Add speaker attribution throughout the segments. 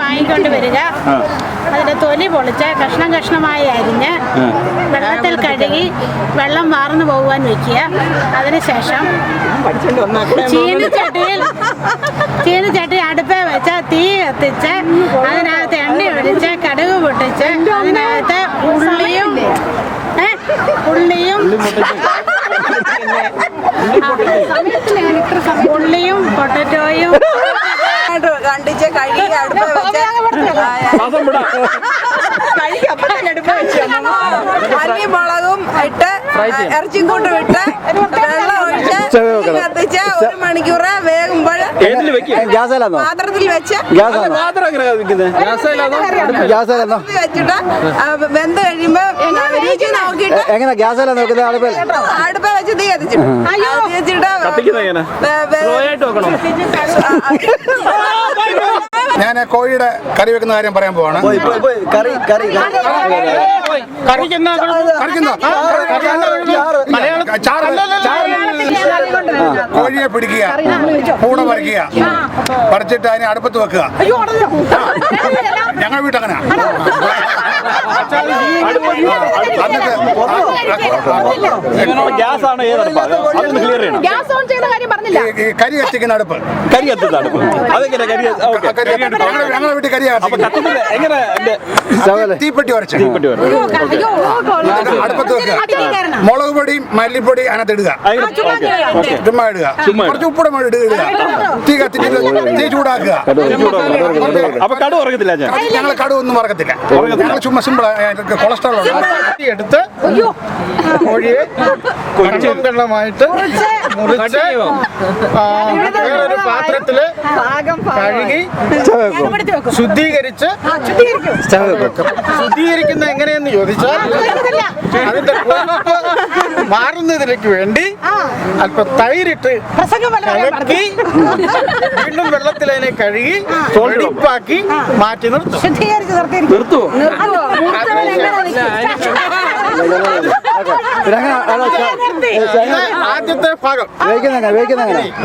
Speaker 1: വാങ്ങിക്കൊണ്ട് വരിക. അതിന്റെ തൊലി പൊളിച്ച് കഷ്ണം കഷ്ണമായി അരിഞ്ഞ് വെള്ളത്തിൽ കഴുകി വെള്ളം വാർന്നു പോകുവാൻ വെക്കുക. അതിനുശേഷം ചീനിച്ചട്ടി അടുപ്പേ വെച്ച് തീ കത്തിച്ച് അതിനകത്ത് എണ്ണ ഒഴിച്ച് കടുക് പൊട്ടിച്ച് അതിനകത്ത് ഉള്ളിയും പൊട്ടറ്റോയും
Speaker 2: കണ്ടിച്ച് കഴുകി അടുപ്പ് വെച്ച് മല്ലി മുളകും ഇട്ട് ഇറച്ചിക്കൂട്ട് വിട്ട് വെള്ളം ഒഴിച്ച് കത്തിച്ച് 1 മണിക്കൂർ വേകുമ്പോൾ പാത്രത്തിൽ വെച്ച് വെച്ചിട്ട് വെന്ത് കഴിയുമ്പോ രുചി നോക്കിയിട്ട് അടുപ്പ വെച്ച് തീ കത്തിച്ചിട്ട്
Speaker 3: ഞാൻ കോഴിയുടെ കറി വെക്കുന്ന കാര്യം പറയാൻ പോവാണ്. കോഴിയെ പിടിക്കുക, കൂടെ പറിക്കുക, പറിച്ചിട്ട് അതിനെ അടുപ്പത്ത് വെക്കുക. ഞങ്ങൾ വീട്ടങ്ങനെ കരി കത്തിക്കുന്ന അടുപ്പ്. ഞങ്ങളുടെ വീട്ടിൽ കരി തീപ്പെട്ടി വരച്ച് അടുപ്പത്ത് വെക്കുക. മുളക് പൊടിയും മല്ലിപ്പൊടി അതിനകത്ത് ഇടുക, ചുമ്മാ ഇടുക, കുറച്ച് ഉപ്പിട ഇടുക, തീ കത്തിച്ചിട്ട് തീ ചൂടാക്കുക. ഞങ്ങൾ കടുവ ഒന്നും മറക്കത്തില്ല. ഞങ്ങൾ ചുമ്മാ സിമ്പിൾ കൊളസ്ട്രോൾ എടുത്ത് കോഴിയെ വെള്ളമായിട്ട് മുറിച്ച് വേറൊരു പാത്രത്തില് കഴുകി ശുദ്ധീകരിച്ച് ശുദ്ധീകരിക്കുന്ന എങ്ങനെയെന്ന് ചോദിച്ചാൽ അതിന്റെ മാറുന്നതിലേക്ക് വേണ്ടി അല്പം തൈരിട്ട് കലക്കി വീണ്ടും വെള്ളത്തിൽ അതിനെ കഴുകി വെടിപ്പാക്കി മാറ്റി നിർത്തും. ആദ്യത്തെ ഭാഗം.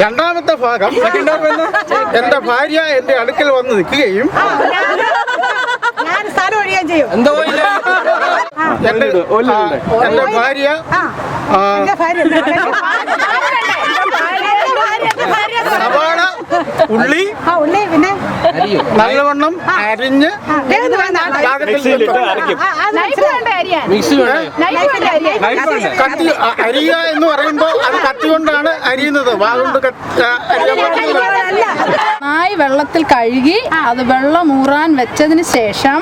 Speaker 3: രണ്ടാമത്തെ ഭാഗം എന്റെ ഭാര്യ എന്റെ അടുക്കൽ വന്ന് നിൽക്കുകയും എന്റെ ഭാര്യ സവാള ഉള്ളി നല്ലവണ്ണം അരിഞ്ഞ് കത്തി അരിയുക എന്ന് പറയുമ്പോൾ അത് കത്തി കൊണ്ടാണ് അരിയുന്നത്.
Speaker 4: നന്നായി വെള്ളത്തിൽ കഴുകി അത് വെള്ളം ഊറാൻ വെച്ചതിന് ശേഷം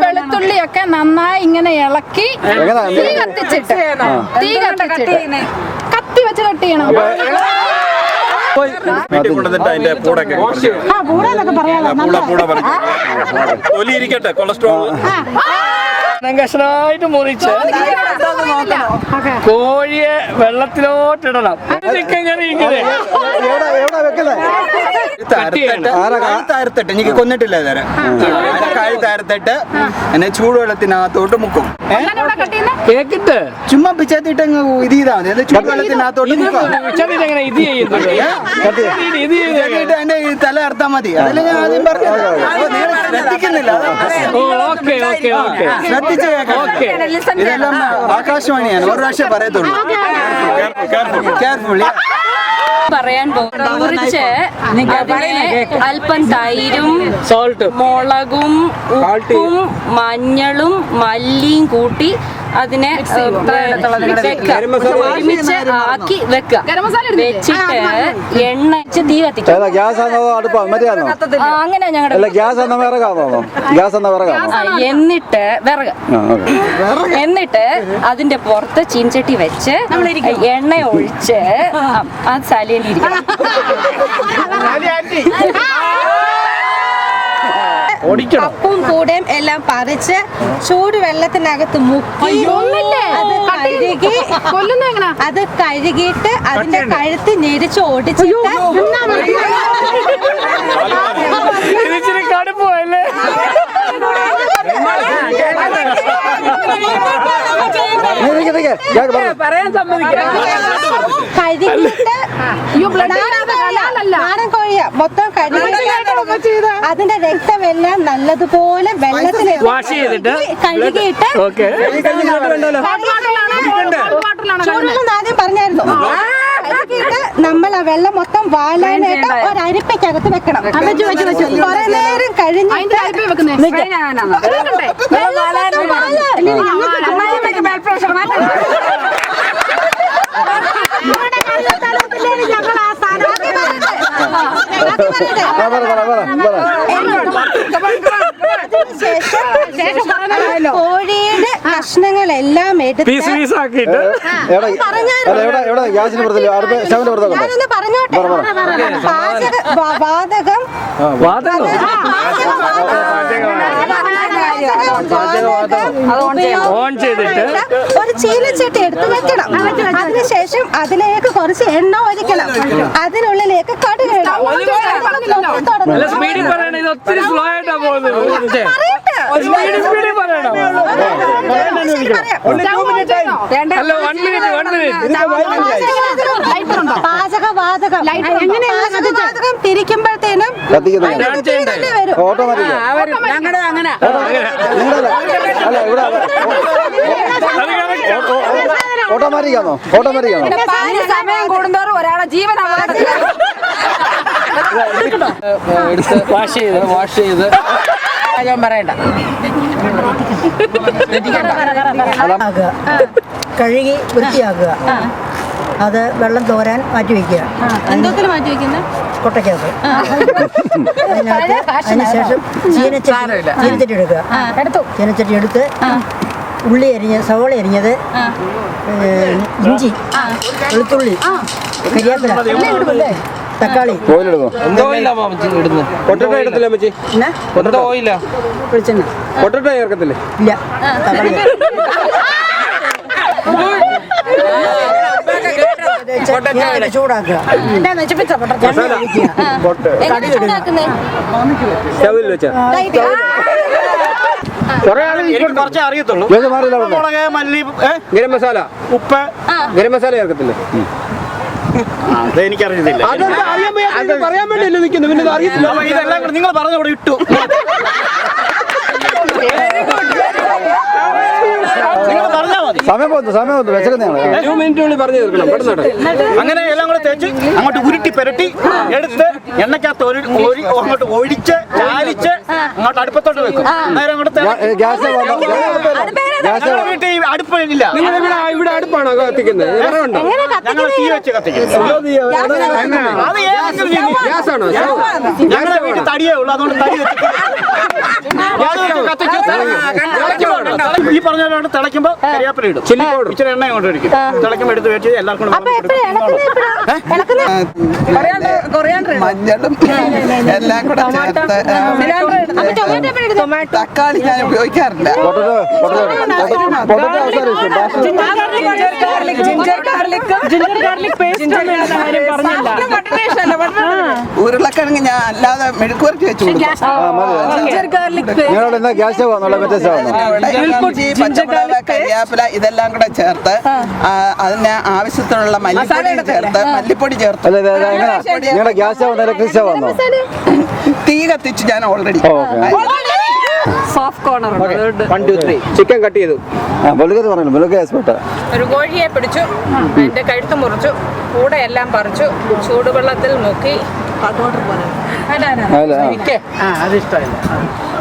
Speaker 4: വെളുത്തുള്ളിയൊക്കെ നന്നായി ഇങ്ങനെ ഇളക്കി തീ കത്തിച്ചിട്ട് കത്തി വെച്ച് കട്ട് ചെയ്യണം.
Speaker 5: കൊളസ്ട്രോൾ കഷ്ണമായിട്ട് മുറിച്ച് കോഴിയെ വെള്ളത്തിലോട്ടിടണം. ചിക്കൻ കറി ഇങ്ങനെ
Speaker 6: താരത്തിട്ട് എനിക്ക് കൊന്നിട്ടില്ല തരാം. കാഴ് താരത്തിട്ട് എന്നെ ചൂടുവെള്ളത്തിനകത്തോട്ട് മുക്കും.
Speaker 5: കേക്കിട്ട്
Speaker 6: ചുമ്മാ പിച്ചാത്തിട്ട് ഇത് ചെയ്താൽ മതി. ചൂടുവെള്ളത്തിനകത്തോട്ട് എന്റെ തല അർത്താൽ മതി. അതിൽ ഞാൻ ആദ്യം പറഞ്ഞു ശ്രദ്ധിക്കുന്നില്ല. ശ്രദ്ധിച്ച് ഇതെല്ലാം ആകാശവാണിയാണ്. ഒരു പ്രാവശ്യം പറയത്തുള്ളൂ. കെയർഫുൾ
Speaker 7: പറയാൻ മുറിച്ച് അല്പം തൈരും മുളകും ഉപ്പും മഞ്ഞളും മല്ലിയും കൂട്ടി അതിനെ ഒരുമിച്ച് ആക്കി വെക്കുക. വെച്ചിട്ട് എണ്ണ വെച്ച് തീ കത്തിക്കും. അങ്ങനെ ഞങ്ങളുടെ എന്നിട്ട് അതിന്റെ പുറത്ത് ചീൻചട്ടി വെച്ച് എണ്ണ ഒഴിച്ച് അത് സലയിലിരിക്കണം.
Speaker 2: കപ്പും കൂടെയും എല്ലാം പറിച്ച് ചൂട് വെള്ളത്തിനകത്ത് മുക്കി അത് കഴുകിയിട്ട് അതിന്റെ കഴുത്ത് ഞെരിച്ച് ഓടിച്ചിട്ട്
Speaker 4: പറയാൻ സമ്മതിക്കില്ല.
Speaker 2: കഴുകിയിട്ട് നാടൻ കോഴി മൊത്തം കഴുകിയിട്ട് അതിന്റെ രക്തമെല്ലാം നല്ലതുപോലെ വെള്ളത്തിൽ
Speaker 5: വാഷ് ചെയ്തിട്ട്
Speaker 2: കഴുകിയിട്ട്
Speaker 5: ഓക്കെ
Speaker 2: ചൂടുവെള്ളം ആദ്യം പറഞ്ഞായിരുന്നു. കഴുകിയിട്ട് നമ്മൾ ആ വെള്ളം മൊത്തം വാലാനായിട്ട് ഒരു അരിപ്പയ്ക്കകത്ത് വെക്കണം. കുറെ നേരം കഴിഞ്ഞിട്ട് കോഴിയുടെ കഷ്ണങ്ങളെല്ലാം എടുത്ത്
Speaker 5: ആക്കിയിട്ട്
Speaker 2: ഞാനൊന്ന് പറഞ്ഞോട്ടെ. വാതകം
Speaker 5: ഓൺ ചെയ്തിട്ട്
Speaker 2: ഒരു ചീനച്ചട്ടി എടുത്ത് വെക്കണം. അതിനുശേഷം അതിലേക്ക് കുറച്ച് എണ്ണ ഒഴിക്കണം. അതിനുള്ളിലേക്ക് കടുക് ഇടണം.
Speaker 5: സ്പീഡിൽ പറയണ ഇത് ഒത്തിരി സ്ലോ ആയിട്ടാ പോകുന്നത് സ്പീഡിൽ പറയണം അല്ല 1 മിനിറ്റ്
Speaker 2: പാചകവാതകം തിരിക്കുമ്പോഴത്തേനും
Speaker 8: ഓട്ടോമാറ്റിക്കാണോ
Speaker 7: സമയം കൂടുന്തോറും ഒരാളെ ജീവൻ
Speaker 5: വാഷ് ചെയ്ത്
Speaker 6: ഞാൻ പറയണ്ട
Speaker 9: കഴുകി വൃത്തിയാക്കുക. അത് വെള്ളം തോരാൻ മാറ്റി വയ്ക്കുക.
Speaker 2: എന്തോത്തിന് മാറ്റി വെക്കുന്നത്?
Speaker 9: കൊട്ടയ്ക്കകത്ത്. അതിനുശേഷം ചീനച്ചട്ടി എടുക്കുക. ചീനച്ചട്ടി എടുത്ത് ഉള്ളി സവോള അരിഞ്ഞത്, ഇഞ്ചി, വെളുത്തുള്ളി, കരിയാപ്പില, തക്കാളി,
Speaker 8: പൊട്ടറ്റോ എടുത്തില്ല അമ്മച്ചി
Speaker 9: വെളിച്ചെണ്ണ
Speaker 8: പൊട്ടറ്റോ ചേർക്കത്തില്ലേ
Speaker 9: ഇല്ല, തക്കാളി ചൂടാക്കുക.
Speaker 8: സ്റ്റവിൽ വെച്ചാ
Speaker 5: കുറച്ചേ അറിയത്തുള്ളൂ മുളക് മല്ലി
Speaker 8: ഗരം മസാല
Speaker 5: ഉപ്പ്
Speaker 8: ഗരം മസാല ചേർക്കത്തില്ലേ
Speaker 5: അതെനിക്കറിയത്തില്ല
Speaker 8: പറയാൻ വേണ്ടിയല്ലേ നിൽക്കുന്നു പിന്നെ അറിയത്തില്ല
Speaker 5: ഇതെല്ലാം കൂടെ നിങ്ങൾ പറഞ്ഞവിടെ ഇട്ടു നിങ്ങൾ പറഞ്ഞാൽ മതി
Speaker 8: സമയം പോകുന്നു വെച്ചേക്കുന്നതാണ് 2 മിനിറ്റിനുള്ളിൽ പറഞ്ഞു തീർക്കണം പെട്ടെന്ന്
Speaker 5: അങ്ങനെ എല്ലാം കൂടെ തേച്ച് അങ്ങോട്ട് ഉരുട്ടി പെരട്ടി എടുത്ത് എണ്ണക്കകത്ത് അങ്ങോട്ട് ഒഴിച്ച് ചാലിച്ച് അങ്ങോട്ട് അടുപ്പത്തോട്ട് വെക്കും നേരം അങ്ങോട്ട് വീട്ടിൽ അടുപ്പില്ല
Speaker 8: ഇവിടെ അടുപ്പാണോ കത്തിക്കുന്നത്
Speaker 5: ഞങ്ങൾ തീ വെച്ച് കത്തിക്കും അത് ഏതെങ്കിലും
Speaker 8: ഗ്യാസാണോ
Speaker 5: ഞങ്ങളുടെ വീട്ടിൽ തടിയേ ഉള്ളൂ അതുകൊണ്ട് തടി വെച്ചിട്ട് ഈ പറഞ്ഞ തിളയ്ക്കുമ്പോ കരിയാപ്പില ഇടും ചില്ലി പൗഡർ ഇച്ചിരി എണ്ണ കൊണ്ട് ഒഴിക്കും തിളയ്ക്കുമ്പോ എടുത്ത് വെച്ച് എല്ലാവർക്കും
Speaker 6: മഞ്ഞളും എല്ലാം കൂടെ ചേർത്ത് തക്കാളി ഞാൻ ഉപയോഗിക്കാറില്ല. ഉരുളക്കിഴങ്ങ് ഞാൻ അല്ലാതെ മെഴുക്കുവരട്ടി വെച്ചു പച്ചമുളക് കരിയാപ്പില ഇതെല്ലാം കൂടെ ചേർത്ത് അതിന് ആവശ്യത്തിനുള്ള മല്ലിപ്പൊടി ചേർത്ത് മല്ലിപ്പൊടി ചേർത്ത് തീ കത്തിച്ച് ഞാൻ already
Speaker 7: soft corner
Speaker 8: 1 2 3 chicken cut ചെയ്തു
Speaker 1: ഒരു കോഴിയെ പിടിച്ചു, അതിന്റെ കഴുത്ത് മുറിച്ചു, കൂടെ എല്ലാം പറിച്ചു, ചൂടുവെള്ളത്തിൽ മുക്കി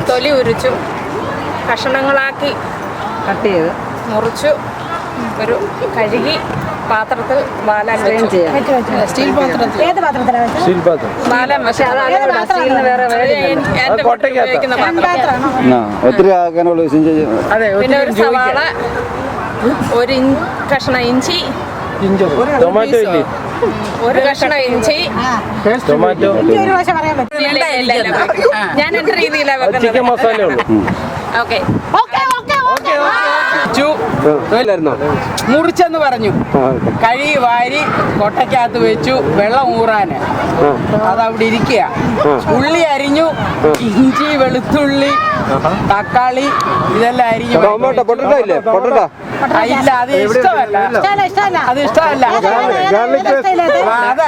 Speaker 1: തൊലി ഉരിച്ചു, കഷണങ്ങളാക്കി
Speaker 7: കട്ട് ചെയ്ത്
Speaker 1: മുറിച്ചു, ഒരു കഴുകി പാത്രത്തിൽ വാലാൻ സ്റ്റീൽ പാത്രത്തിൽ. ഏത് പാത്രത്തിലാണ് വാലാൻ? പക്ഷേ എന്റെ ഉപയോഗിക്കുന്ന പാത്രം. പിന്നെ ഒരു സവാള, ഒരു കഷ്ണം ഇഞ്ചി, ഒരു കഷ്ണം ഇഞ്ചി, ഞാൻ എന്റെ രീതിയിലാണ് വെക്കുന്നത്. ഓക്കെ
Speaker 6: മുറിച്ചെന്ന് പറഞ്ഞു, കഴുകി വാരി കൊട്ടയ്ക്കകത്ത് വെച്ചു, വെള്ളം ഊറാന്. അതവിടെ ഇരിക്കുക. ഉള്ളി അരിഞ്ഞു, ഇഞ്ചി, വെളുത്തുള്ളി, തക്കാളി ഇതെല്ലാം അരിഞ്ഞു. ഇല്ല, അത് ഇഷ്ടമല്ല, അത് ഇഷ്ടമല്ല. അത്